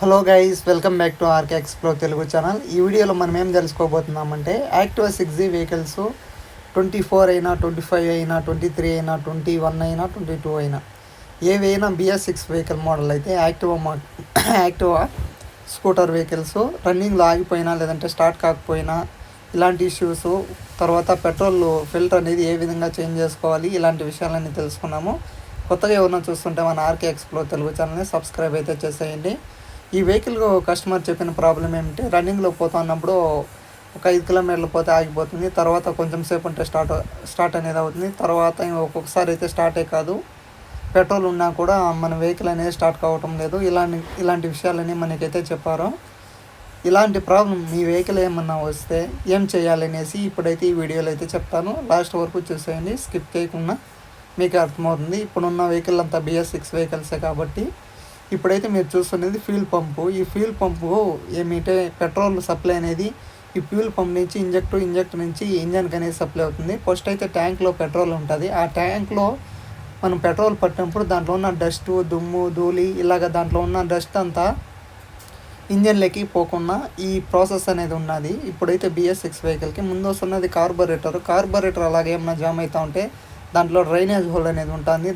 Hello guys, welcome back to RK explore Telugu channel. ఈ వీడియోలో మనం ఏం తెలుసుకోబోతున్నామంటే యాక్టివా 6G వెహికల్స్ 24 అయినా, 25 అయినా, 23 అయినా, 21 అయినా, 22 అయినా ఏవైనా BS6 వెహికల్ మోడల్ అయితే యాక్టివా స్కూటర్ వెహికల్స్ రన్నింగ్లో ఆగిపోయినా లేదంటే స్టార్ట్ కాకపోయినా ఇలాంటి ఇష్యూస్, తర్వాత పెట్రోల్ ఫిల్టర్ అనేది ఏ విధంగా చేంజ్ చేసుకోవాలి, ఇలాంటి విషయాలన్నీ తెలుసుకున్నాము. కొత్తగా ఎవరైనా చూస్తుంటే మన ఆర్కే ఎక్స్ప్లోర్ తెలుగు ఛానల్ని సబ్స్క్రైబ్ అయితే చేసేయండి. ఈ వెహికల్ కస్టమర్ చెప్పిన ప్రాబ్లం ఏమిటంటే రన్నింగ్లో పోతున్నప్పుడు ఒక 5 కిలోమీటర్లు పోతే ఆగిపోతుంది, తర్వాత కొంచెం సేపు ఉంటే స్టార్ట్ అనేది అవుతుంది, తర్వాత ఒక్కొక్కసారి అయితే స్టార్టే కాదు, పెట్రోల్ ఉన్నా కూడా మన వెహికల్ అనేది స్టార్ట్ కావటం లేదు. ఇలాంటి విషయాలన్నీ మనకైతే చెప్పారు. ఇలాంటి ప్రాబ్లం మీ వెహికల్ ఏమన్నా వస్తే ఏం చేయాలనేసి ఇప్పుడైతే ఈ వీడియోలో అయితే చెప్తాను. లాస్ట్ వరకు చూసేయండి, స్కిప్ చేయకుండా మీకు అర్థమవుతుంది. ఇప్పుడున్న వెహికల్ అంతా BS6 వెహికల్సే కాబట్టి. ఇప్పుడైతే మీరు చూస్తున్నది ఫ్యూల్ పంపు. ఈ ఫ్యూల్ పంపు ఏమిటంటే పెట్రోల్ సప్లై అనేది ఈ ఫ్యూల్ పంప్ నుంచి ఇంజెక్టర్ నుంచి ఇంజన్కి అనేది సప్లై అవుతుంది. ఫస్ట్ అయితే ట్యాంక్లో పెట్రోల్ ఉంటుంది. ఆ ట్యాంక్లో మనం పెట్రోల్ పట్టినప్పుడు దాంట్లో ఉన్న డస్ట్, దుమ్ము, ధూళి ఇలాగ దాంట్లో ఉన్న డస్ట్ అంతా ఇంజన్లోకి పోకుండా ఈ ప్రాసెస్ అనేది ఉన్నది. ఇప్పుడైతే BS6 వెహికల్కి ముందు వస్తున్నది కార్బొరేటర్ అలాగే ఏమన్నా జామ్ అవుతూ ఉంటే దాంట్లో డ్రైనేజ్ హోల్ అనేది ఉంటుంది.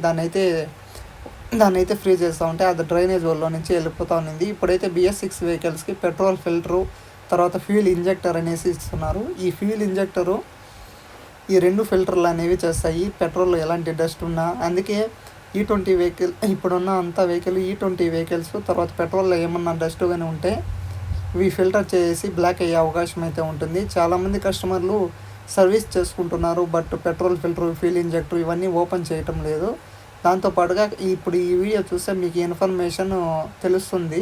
దాన్ని అయితే ఫ్రీ చేస్తూ ఉంటే అది డ్రైనేజ్ హోల్లో నుంచి వెళ్ళిపోతూ ఉంది. ఇప్పుడైతే BS6 వెహికల్స్కి పెట్రోల్ ఫిల్టరు, తర్వాత ఫ్యూల్ ఇంజెక్టర్ అనేసి ఇస్తున్నారు. ఈ ఫ్యూల్ ఇంజెక్టరు ఈ 2 ఫిల్టర్లు అనేవి చేస్తాయి పెట్రోల్లో ఎలాంటి డస్ట్ ఉన్నా. అందుకే E20 వెహికల్ ఇప్పుడున్న అంత వెహికల్ E20 వెహికల్స్ తర్వాత పెట్రోల్లో ఏమన్నా డస్ట్ కానీ ఉంటే ఇవి ఫిల్టర్ చేసి బ్లాక్ అయ్యే అవకాశం అయితే ఉంటుంది. చాలామంది కస్టమర్లు సర్వీస్ చేసుకుంటున్నారు, but petrol filter, fuel injector ఇవన్నీ ఓపెన్ చేయటం లేదు. దాంతోపాటుగా ఇప్పుడు ఈ వీడియో చూస్తే మీకు ఇన్ఫర్మేషన్ తెలుస్తుంది.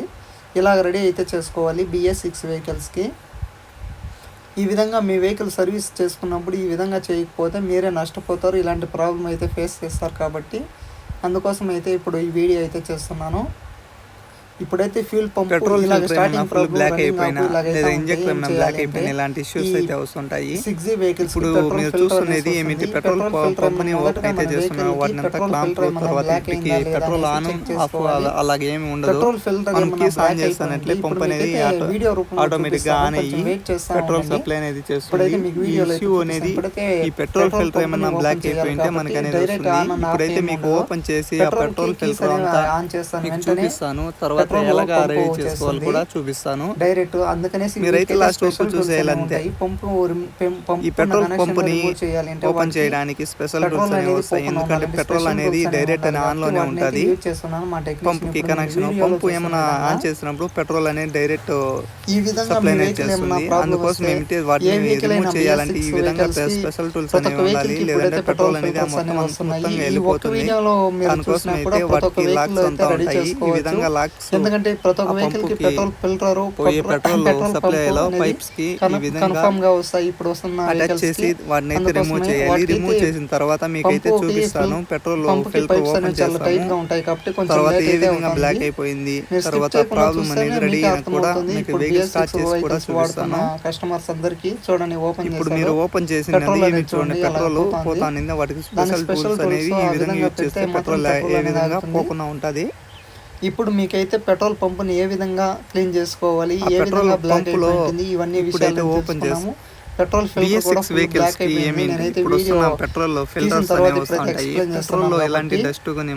ఇలాగ రెడీ అయితే చేసుకోవాలి BS6 వెహికల్స్కి. ఈ విధంగా మీ వెహికల్ సర్వీస్ చేసుకున్నప్పుడు ఈ విధంగా చేయకపోతే మీరే నష్టపోతారు. ఇలాంటి ప్రాబ్లం అయితే ఫేస్ చేస్తారు కాబట్టి అందుకోసం అయితే ఇప్పుడు ఈ వీడియో అయితే చేస్తున్నాను. ఇప్పుడైతే fuel pump petrol starting problem block అయిపోయినా లేదా ఇంజెక్టర్ బ్లాక్ అయిపోయినా ఇలాంటి ఇష్యూస్ అయితే వస్తుంటాయి. 6G వెహికల్స్ ఇప్పుడు మీరు చూస్తున్నది ఏమిటి, పెట్రోల్ పంప్ని ఓపెన్ అయితే చేస్తున్నారు. వాటిని అంతా క్లాంప్ తర్వాత పెట్రోల్ ఆన్ ఆఫ్ అలాగే ఏమి ఉండదు. మనం కీస్ ఆన్ చేస్తానట్లే పంప్ అనేది ఆటోమేటిక్ గా ఆన్ అయ్యి పెట్రోల్ సప్లై అనేది చేస్తుంది. ఈ ఇష్యూ అనేది ఈ పెట్రోల్ ఫిల్టర్ ఏమన్నా బ్లాక్ అయిపోయింటే మనకి అనేది వస్తుంది. ఇప్పుడైతే మీకు ఓపెన్ చేసి ఆ పెట్రోల్ ఫిల్టర్ అంతా మీకు చూపిస్తాను. తర్వాత ఎలాగా రెడీ చేసుకోవాలి కూడా చూపిస్తాను డైరెక్ట్. అందుకనేసి మీరైతే లాస్ట్ వరకు చూసేయాలంతే. ఈ పెట్రోల్ పంపుని ఓపెన్ చేయడానికి స్పెషల్ టూల్స్ అనేవి వస్తాయి. ఎందుకంటే పెట్రోల్ అనేది డైరెక్ట్ అని ఆన్ లోనే ఉంటుంది. పంపుకి కనెక్షన్, పంపు ఏమైనా ఆన్ చేసినప్పుడు పెట్రోల్ అనేది డైరెక్ట్ సప్లై అనేది చేస్తుంది. అందుకోసం ఏమిటి వాటిని రిమూవ్ చేయాలంటే ఈ విధంగా స్పెషల్ టూల్స్ అనేవి ఉండాలి, లేదంటే పెట్రోల్ అనేది మొత్తంగా వెళ్ళిపోతుంది. దానికోసం అయితే వాటికి లాక్స్ అంతా ఉంటాయి. ఈ విధంగా లాక్స్ ఎందుకంటే ప్రతి ఒక్క వెహికల్ కి పెట్రోల్ ఫిల్టర్, పెట్రోల్ సప్లైలో పైప్స్ కి ఈ విధంగా కన్ఫర్మ్ గా వస్తాయి. ఇప్పుడు వస్తున్న అటాచ్ చేసి వాటిని అయితే రిమూవ్ చేయాలి. రిమూవ్ చేసిన తర్వాత మీకు అయితే చూపిస్తాను పెట్రోల్ ఫిల్టర్ ఓపెన్ చేస్తాను. తర్వాత ఏ విధంగా బ్లాక్ అయిపోయింది, తర్వాత ప్రాబ్లం అనేది రెడీ అయినా కూడా మీకు వెహికల్ స్టార్ట్ చేసి కూడా చూపిస్తాను. కస్టమర్స్ అందరికి చూడండి ఓపెన్ ఇప్పుడు మీరు ఓపెన్ చేసింది చూడండి పెట్రోల్ పోతానింది. వాటికి స్పెషల్ టూల్స్ అనేవి ఈ విధంగా యూజ్ చేస్తే పెట్రోల్ ఏ విధంగా పోకుండా ఉంటుంది. ఇప్పుడు మీకైతే పెట్రోల్ పంపుని ఏ విధంగా క్లీన్ చేసుకోవాలి, ఏ విధంగా బ్లాక్ అయిపోతుంది, ఇవన్నీ విషయాలు ఓపెన్ చేస్తాము. పెట్రోల్ ఫిల్టర్ కూడా బ్లాక్ అయిపోయింది. నేనైతే వీడియో పెట్రోల్ ఫిల్టర్స్ అనేవి వస్తుంటాయి. పెట్రోల్ లో ఎలాంటి డస్ట్ గాని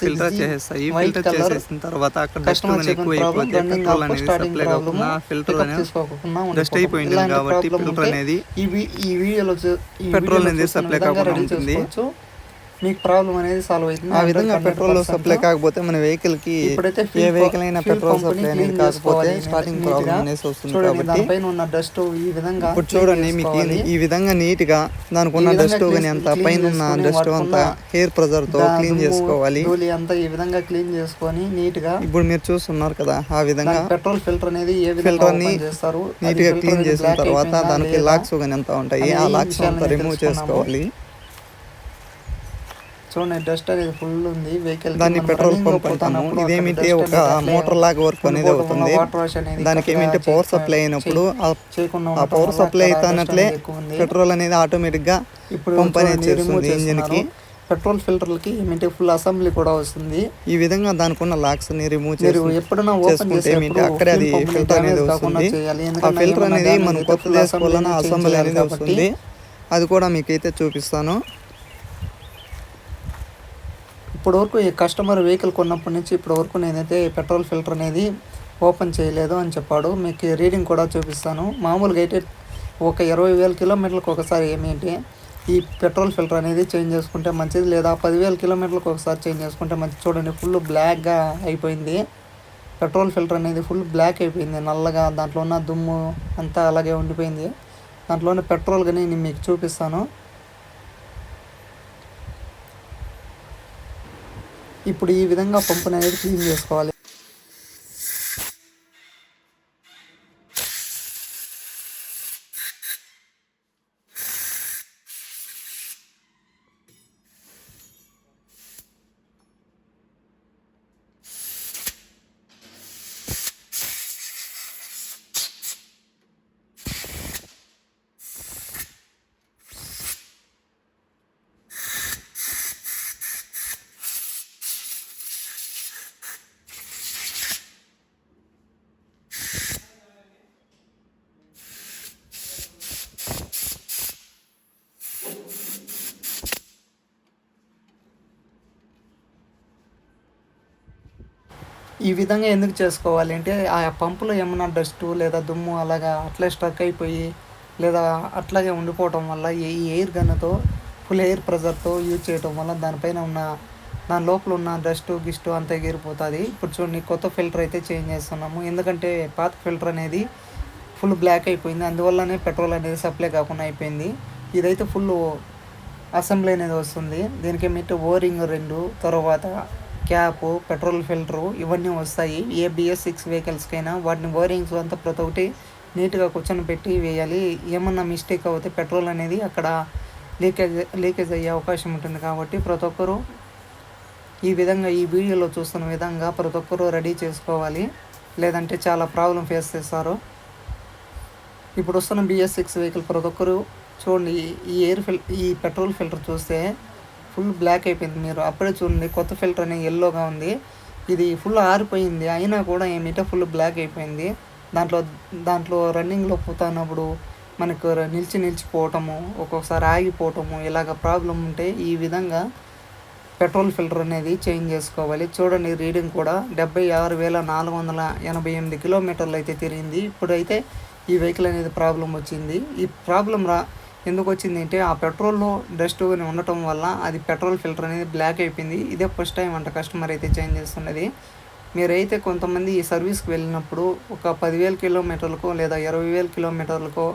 ఫిల్టర్ చేసేస్తాయి. ఫిల్టర్ చేసేసిన తర్వాత అక్కడ డస్ట్ గాని ఎక్కువ అయిపోతే పెట్రోల్ అనేది సప్లై కాకుండా ఫిల్టర్ అనేది డస్ట్ అయిపోయింది కాబట్టి ఫిల్టర్ అనేది ఈ వీడియోలో పెట్రోల్ అనేది సప్లై కాకుండా ఉంటుంది. మీకు ప్రాబ్లం అనేది సాల్వ్ అవుతుంది. ఆ విధంగా పెట్రోల్ సప్లై కాకపోతే మన వెహికల్ కి ఏ వెహికల్ అయినా పెట్రోల్ సప్లై అనేది కాకపోతే స్టార్టింగ్ ప్రాబ్లం అనేది వస్తుంది. కాబట్టి దానిపైన ఉన్న డస్ట్ ఈ విధంగా ఇప్పుడు చూడండి మీకు ఈ విధంగా నీట్ గా దానికి ఉన్న డస్ట్ గాని అంత పైన ఉన్న డస్ట్ అంతా హెయిర్ ప్రెజర్ తో క్లీన్ చేసుకోవాలి. ధూళి అంతా ఈ విధంగా క్లీన్ చేసుకొని నీట్ గా ఇప్పుడు మీరు చూస్తున్నారు కదా ఆ విధంగా పెట్రోల్ ఫిల్టర్ అనేది ఏ విధంగా ఓపెన్ చేస్తారు. నీట్ గా క్లీన్ చేసిన తర్వాత దానికి లాక్స్ గాని అంతా ఉంటాయి. ఆ లాక్స్ అంతా రిమూవ్ చేసుకోవాలి. చూడండి డస్ట్ అనేది ఫుల్ ఉంది వెహికల్. దాన్ని పెట్రోల్ పంప్ అంటాము. ఇదేమిటి ఒక మోటార్ లాగా వర్క్ అనేది అవుతుంది. దానికి ఏమిటి పవర్ సప్లై అయినప్పుడు ఆ పవర్ సప్లై అవుతున్నట్లే పెట్రోల్ అనేది ఆటోమేటిక్ గా పంప్ అనేది చేస్తుంది ఇంజిన్ కి. పెట్రోల్ ఫిల్టర్లకి ఏమిటి ఫుల్ అసెంబ్లీ కూడా వస్తుంది. ఈ విధంగా దానికి ఉన్న లాక్స్ ని రిమూవ్ మీరు ఎప్పుడైనా ఓపెన్ చేసేటప్పుడు అక్కడే అది ఫిల్టర్ అనేది వస్తుంది. ఆ ఫిల్టర్ అనేది మనం కొత్త చేసుకోవాలన్నా అసెంబ్లీ అనేది వస్తుంది. అది కూడా మీకైతే చూపిస్తాను. ఇప్పటి వరకు ఈ కస్టమర్ వెహికల్ కొన్నప్పటి నుంచి ఇప్పటి వరకు నేనైతే పెట్రోల్ ఫిల్టర్ అనేది ఓపెన్ చేయలేదు అని చెప్పాడు. మీకు రీడింగ్ కూడా చూపిస్తాను. మామూలుగా అయితే ఒక 20,000 కిలోమీటర్లకు ఒకసారి ఏమిటి ఈ పెట్రోల్ ఫిల్టర్ అనేది చేంజ్ చేసుకుంటే మంచిది, లేదా 10,000 కిలోమీటర్లకు ఒకసారి చేంజ్ చేసుకుంటే మంచిది. చూడండి ఫుల్ బ్లాక్గా అయిపోయింది. పెట్రోల్ ఫిల్టర్ అనేది ఫుల్ బ్లాక్ అయిపోయింది, నల్లగా. దాంట్లో ఉన్న దుమ్ము అంతా అలాగే ఉండిపోయింది. దాంట్లోనే పెట్రోల్ కానీ నేను మీకు చూపిస్తాను. ఇప్పుడు ఈ విధంగా పంపుని అనేది క్లీన్ చేసుకోవాలి. ఈ విధంగా ఎందుకు చేసుకోవాలి అంటే ఆ పంపులో ఏమన్నా డస్టు లేదా దుమ్ము అలాగా అట్లే స్ట్రక్ అయిపోయి లేదా అట్లాగే ఉండిపోవటం వల్ల ఈ ఎయిర్ గన్తో ఫుల్ ఎయిర్ ప్రెజర్తో యూజ్ చేయటం వల్ల దానిపైన ఉన్న దాని లోపల ఉన్న డస్టు గిస్టు అంతా ఎగిరిపోతుంది. ఇప్పుడు చూడండి కొత్త ఫిల్టర్ అయితే చేంజ్ చేస్తున్నాము. ఎందుకంటే పాత ఫిల్టర్ అనేది ఫుల్ బ్లాక్ అయిపోయింది, అందువల్లనే పెట్రోల్ అనేది సప్లై కాకుండా అయిపోయింది. ఇదైతే ఫుల్ అసెంబ్లీ అనేది వస్తుంది. దీనికి ఏమిటి ఓరింగ్ 2, తర్వాత క్యాప్, పెట్రోల్ ఫిల్టరు ఇవన్నీ వస్తాయి. ఏ BS6 వెహికల్స్కైనా వాటిని ఓరింగ్స్ అంతా ప్రతి ఒక్కటి నీట్గా కూర్చొని పెట్టి వేయాలి. ఏమన్నా మిస్టేక్ అవుతే పెట్రోల్ అనేది అక్కడ లీకేజ్ అయ్యే అవకాశం ఉంటుంది. కాబట్టి ప్రతి ఒక్కరూ ఈ విధంగా ఈ వీడియోలో చూస్తున్న విధంగా ప్రతి ఒక్కరూ రెడీ చేసుకోవాలి, లేదంటే చాలా ప్రాబ్లం ఫేస్ చేస్తారు. ఇప్పుడు వస్తున్న BS6 వెహికల్ ప్రతి ఒక్కరు చూడండి. ఈ పెట్రోల్ ఫిల్టర్ చూస్తే ఫుల్ బ్లాక్ అయిపోయింది. మీరు అప్పుడే చూడండి కొత్త ఫిల్టర్ అనేది ఎల్లోగా ఉంది. ఇది ఫుల్ ఆరిపోయింది, అయినా కూడా ఏమిటో ఫుల్ బ్లాక్ అయిపోయింది. దాంట్లో రన్నింగ్లో పోతున్నప్పుడు మనకు నిలిచిపోవటము, ఒక్కొక్కసారి ఆగిపోవటము, ఇలాగ ప్రాబ్లం ఉంటే ఈ విధంగా పెట్రోల్ ఫిల్టర్ అనేది చేంజ్ చేసుకోవాలి. చూడండి రీడింగ్ కూడా 76,488 కిలోమీటర్లు అయితే తిరిగింది. ఇప్పుడైతే ఈ వెహికల్ అనేది ప్రాబ్లం వచ్చింది. ఈ ప్రాబ్లం ఎందుకు వచ్చింది అంటే ఆ పెట్రోల్లో డస్ట్ ఉండటం వల్ల అది పెట్రోల్ ఫిల్టర్ అనేది బ్లాక్ అయిపోయింది. ఇదే ఫస్ట్ టైం అంట కస్టమర్ అయితే చేంజ్ చేస్తున్నది. మీరైతే కొంతమంది ఈ సర్వీస్కి వెళ్ళినప్పుడు ఒక 10,000 కిలోమీటర్లకో లేదా 20,000 కిలోమీటర్లకో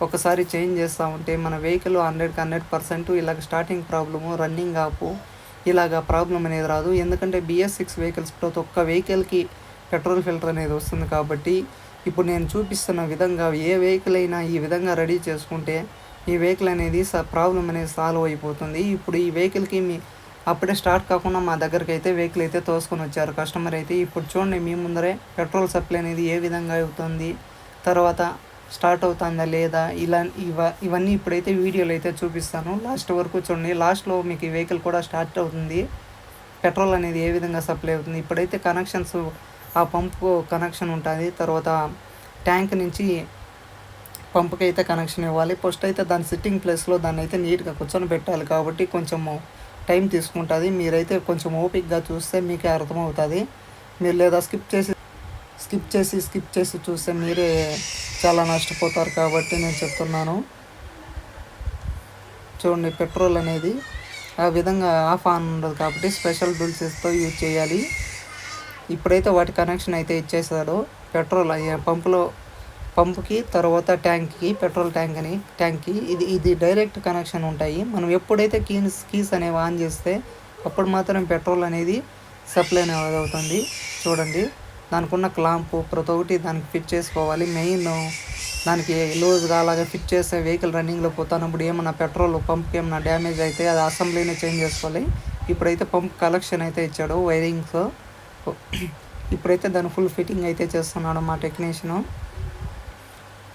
ఒకసారి చేంజ్ చేస్తూ ఉంటే మన వెహికల్ 100% ఇలాగ స్టార్టింగ్ ప్రాబ్లము, రన్నింగ్ ఆపు ఇలాగ ప్రాబ్లం అనేది రాదు. ఎందుకంటే BS6 వెహికల్స్ ప్రతి ఒక్క వెహికల్కి పెట్రోల్ ఫిల్టర్ అనేది వస్తుంది. కాబట్టి ఇప్పుడు నేను చూపిస్తున్న విధంగా ఏ వెహికల్ అయినా ఈ విధంగా రెడీ చేసుకుంటే ఈ వెహికల్ అనేది ప్రాబ్లం అనేది సాల్వ్ అయిపోతుంది. ఇప్పుడు ఈ వెహికల్కి అప్పుడే స్టార్ట్ కాకుండా మా దగ్గరికి అయితే వెహికల్ అయితే తోసుకొని వచ్చారు కస్టమర్ అయితే. ఇప్పుడు చూడండి మీ ముందరే పెట్రోల్ సప్లై అనేది ఏ విధంగా అవుతుంది, తర్వాత స్టార్ట్ అవుతుందా లేదా, ఇవన్నీ ఇప్పుడైతే వీడియోలో అయితే చూపిస్తాను. లాస్ట్ వరకు చూడండి. లాస్ట్లో మీకు ఈ వెహికల్ కూడా స్టార్ట్ అవుతుంది, పెట్రోల్ అనేది ఏ విధంగా సప్లై అవుతుంది. ఇప్పుడైతే కనెక్షన్స్ ఆ పంపు కనెక్షన్ ఉంటుంది, తర్వాత ట్యాంక్ నుంచి పంపుకి అయితే కనెక్షన్ ఇవ్వాలి. ఫస్ట్ అయితే దాని సిట్టింగ్ ప్లేస్లో దాన్ని అయితే నీట్గా కూర్చొని పెట్టాలి. కాబట్టి కొంచెము టైం తీసుకుంటుంది. మీరైతే కొంచెం ఓపిక్గా చూస్తే మీకే అర్థమవుతుంది. మీరు లేదా స్కిప్ చేసి చూస్తే మీరే చాలా నష్టపోతారు. కాబట్టి నేను చెప్తున్నాను. చూడండి పెట్రోల్ అనేది ఆ విధంగా ఆఫ్ ఆన్ ఉండదు, కాబట్టి స్పెషల్ డ్రిల్స్తో యూజ్ చేయాలి. ఇప్పుడైతే వాటి కనెక్షన్ అయితే ఇచ్చేసాడు. పెట్రోల్ పంపుకి, తర్వాత ట్యాంక్కి, పెట్రోల్ ట్యాంక్కి ఇది డైరెక్ట్ కనెక్షన్ ఉంటాయి. మనం ఎప్పుడైతే కీస్ అనేవి ఆన్ చేస్తే అప్పుడు మాత్రం పెట్రోల్ అనేది సప్లై అనేది అవుతుంది. చూడండి దానికి ఉన్న క్లాంపు ప్రతి ఒక్కటి దానికి ఫిట్ చేసుకోవాలి. మెయిన్ దానికి లూజ్గా అలాగే ఫిట్ చేస్తే వెహికల్ రన్నింగ్లో పోతున్నప్పుడు ఏమన్నా పెట్రోల్ పంప్కి ఏమన్నా డ్యామేజ్ అయితే అది అసెంబ్లీనే చేంజ్ చేసుకోవాలి. ఇప్పుడైతే పంప్ కలెక్షన్ అయితే ఇచ్చాడు వైరింగ్స్. ఇప్పుడైతే దాని ఫుల్ ఫిట్టింగ్ అయితే చేస్తున్నాడు మా టెక్నీషియను.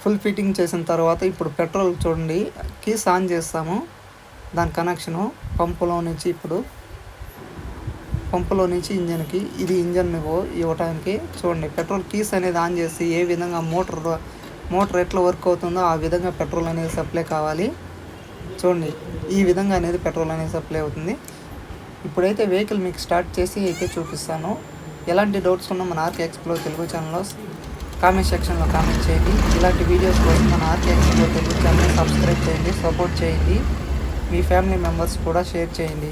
ఫుల్ ఫిట్టింగ్ చేసిన తర్వాత ఇప్పుడు పెట్రోల్ చూడండి కీస్ ఆన్ చేస్తాము. దాని కనెక్షను పంపులో నుంచి ఇంజన్కి, ఇది ఇంజన్ ఇవ్వటానికి. చూడండి, పెట్రోల్ కీస్ అనేది ఆన్ చేసి ఏ విధంగా మోటార్ ఎట్లా వర్క్ అవుతుందో ఆ విధంగా పెట్రోల్ అనేది సప్లై కావాలి. చూడండి, ఈ విధంగా అనేది పెట్రోల్ అనేది సప్లై అవుతుంది. ఇప్పుడైతే వెహికల్ మీకు స్టార్ట్ చేసి అయితే చూపిస్తాను. ఎలాంటి డౌట్స్ ఉన్నా మన ఆర్కే ఎక్స్ప్లోర్ తెలుగు ఛానల్లో కామెంట్ సెక్షన్లో కామెంట్ చేయండి. ఇలాంటి వీడియోస్ కోసం మన RK explore Telugu channel subscribe చేయండి, సపోర్ట్ చేయండి, మీ ఫ్యామిలీ మెంబర్స్ కూడా షేర్ చేయండి.